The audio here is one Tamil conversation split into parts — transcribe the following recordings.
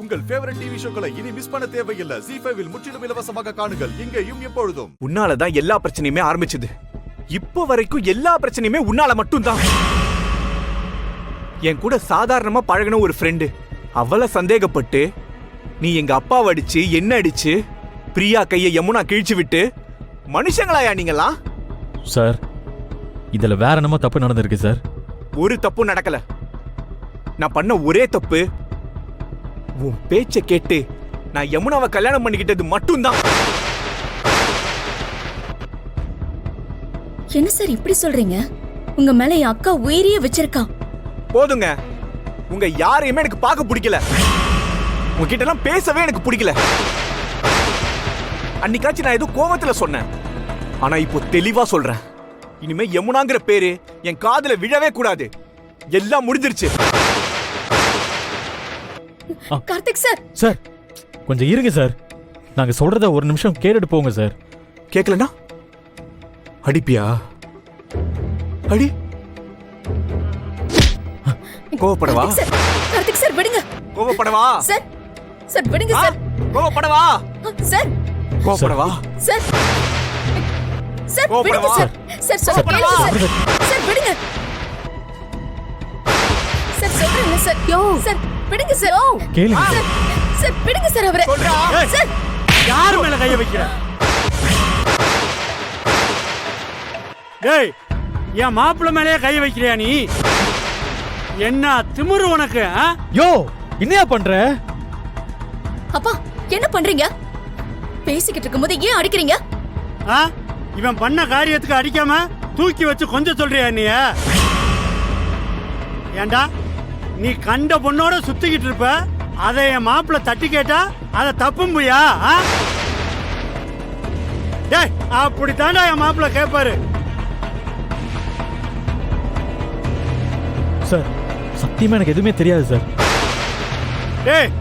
உங்கள் ஃபேவரட் டிவி ஷோக்களை இனி மிஸ் பண்ண தேவையில்லை. ZEE5 இல் முற்றிலும் இலவசமாக காணுங்கள். இங்கேயும் எப்பொழுதும். உன்னாலதான் எல்லா பிரச்சனையுமே ஆரம்பிச்சது. இப்போ வரைக்கும் எல்லா பிரச்சனையுமே உன்னால மட்டும்தான். என் கூட சாதாரணமா பழகின ஒரு ஃப்ரெண்டு அவளை சந்தேகப்பட்டு நீ எங்க அப்பாவை அடிச்சு என்ன அடிச்சு பிரியா கையை யமுனா கிழிச்சு விட்டு மனுஷங்களாயா நீங்களா? சார், இதுல வேற என்னமோ தப்பு நடந்திருக்கு சார். ஒரு தப்பு நடக்கல. நான் பண்ண ஒரே தப்பு உன் பேச்ச கேட்டு நான் யமுனாவை கல்யாணம் பண்ணிக்கிட்டது மட்டும்தான். என்ன சார் இப்படி சொல்றீங்க? உங்க மேல என் அக்கா உயிரியே வச்சிருக்கா. போதுங்க, உங்க யாரையுமே எனக்கு பார்க்க பிடிக்கல. உங்ககிட்ட எல்லாம் பேசவே எனக்கு பிடிக்கல. அன்னைக்காச்சும் நான் ஏதோ கோவத்துல சொன்னேன். ஆனா இப்போ தெளிவா சொல்றேன். இனிமே யமுனாங்கிற பேரு என் காதுல விழவே கூடாது. எல்லாம் முடிஞ்சிருச்சு. கார்த்திக் சார். சார் கொஞ்சம் இருங்க சார். நாங்க சொல்றத ஒரு நிமிஷம் கேட்டுட்டு போங்க சார். கேட்கலனா அடிப்பியா? அடி. கோவப்படவா? கார்த்திக் சார் விடுங்க. கோவப்படவா? சார் சார் விடுங்க சார். கோவப்படவா? சார் கோவப்படவா? சார் சார் விடுங்க சார். சார் சொல்ல கேளுங்க சார். சார் விடுங்க. சார் சொல்றேன் சார். யோ சார் விடுங்க சார். ஓ கேளுங்க சார். சார் விடுங்க சார் அவரை. சார் யார் மேல கைய வைக்கிற? டேய், என் மாப்பிள்ள மேலயே கைய வைக்கிறியா நீ? என்ன திமிரு உனக்கு? யோ என்னையா பண்ற? அப்பா என்ன பண்றீங்க? பேசிக்கிட்டு இருக்கும்போது ஏன் அடிக்கிறீங்க? இவன் பண்ண காரியத்துக்கு அடிக்காம தூக்கி வச்சு கொஞ்சம் சொல்றியா நீ? ஏண்டா நீ கண்ட பொண்ணோட சுத்திக்கிட்டு இருப்ப, அதை என் மாப்பிள்ள தட்டி கேட்டா அதை தப்பும்புயா? டேய், அப்படித்தாண்டா என் மாப்பிள்ள கேட்பாரு. சார் சத்தியமா எனக்கு எதுவுமே தெரியாது சார். டேய்,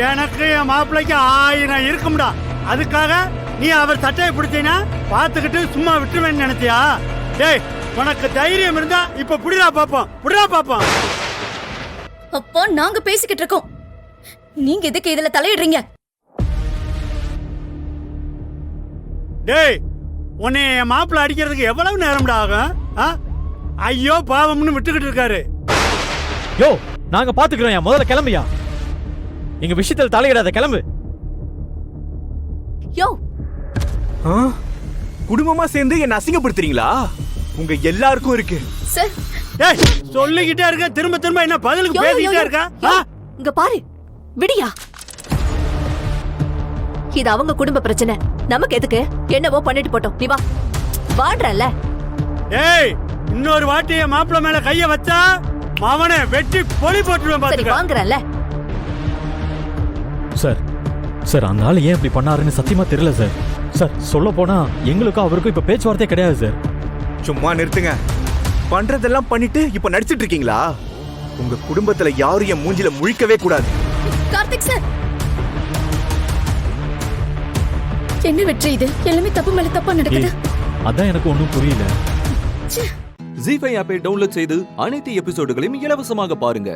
எனக்கு என் மாப்பிள்ளைக்கு 1000 இருக்கும்டா. அதுக்காக நீ அவர் சட்டையை பிடிச்சீனா பார்த்துக்கிட்டு சும்மா விட்டுருவேன்னு நினைச்சியா? டேய், உனக்கு தைரியம் இருந்தா இப்ப புடிடா பாப்போம், புடிடா பாப்போம். அப்பா நாங்க பேசிக்கிட்டு இருக்கோம், நீங்க எதுக்கு இதுல தலையிடுறீங்க? டேய், உன்னை என் மாப்பிள்ள அடிக்கிறதுக்கு எவ்வளவு நேரம்டா ஆகும்? ஐயோ பாவம்னு விட்டுக்கிட்டு இருக்காரு. யோ நாங்க பாத்துக்கிறோம். முதல்ல கிளம்பியா. எங்க விஷயத்துல தலையிடாத, கிளம்பு. யோ குடும்பமா சேர்ந்து என்ன அசிங்கப்படுத்துறீங்களா? உங்க எல்லாருக்கும் இருக்கு. சார் டேய், சொல்லிக்கிட்டே இருக்க, திரும்ப திரும்ப என்ன பதிலுக்கு பேசிக்கிட்டே இருக்க? இங்க பாரு, விடியா. இது அவங்க குடும்ப பிரச்சனை, நமக்கு எதுக்கு? என்னவோ பண்ணிட்டு போட்டோம், நீ வா. வாடுறல்ல. டேய், இன்னொரு வாட்டி என் மாப்பிள்ள மேல கைய வச்சா அவனை வெட்டி பொலி போட்டுருவேன். சரி வாங்குறல்ல. சார் சார் அந்த ஆள் ஏன் இப்படி பண்ணாருன்னு சத்தியமா தெரியல சார். சார் சொல்ல போனா எங்களுக்கும் அவருக்கும் இப்ப பேச்சுவார்த்தை கிடையாது சார். சும்மா நிறுத்துங்க. பண்றதெல்லாம் பண்ணிட்டு இப்ப நடிச்சிட்டு இருக்கீங்களா? உங்க குடும்பத்துல யாரும் என் மூஞ்சில முழிக்கவே கூடாது. கார்த்திக் சார், என்ன வெற்றி இது? எல்லாமே தப்பு மேல தப்பா நடக்குது. அதான் எனக்கு ஒண்ணும் புரியல. ZEE5 ஆப்பை டவுன்லோட் செய்து அனைத்து எபிசோடுகளையும் இலவசமாக பாருங்க.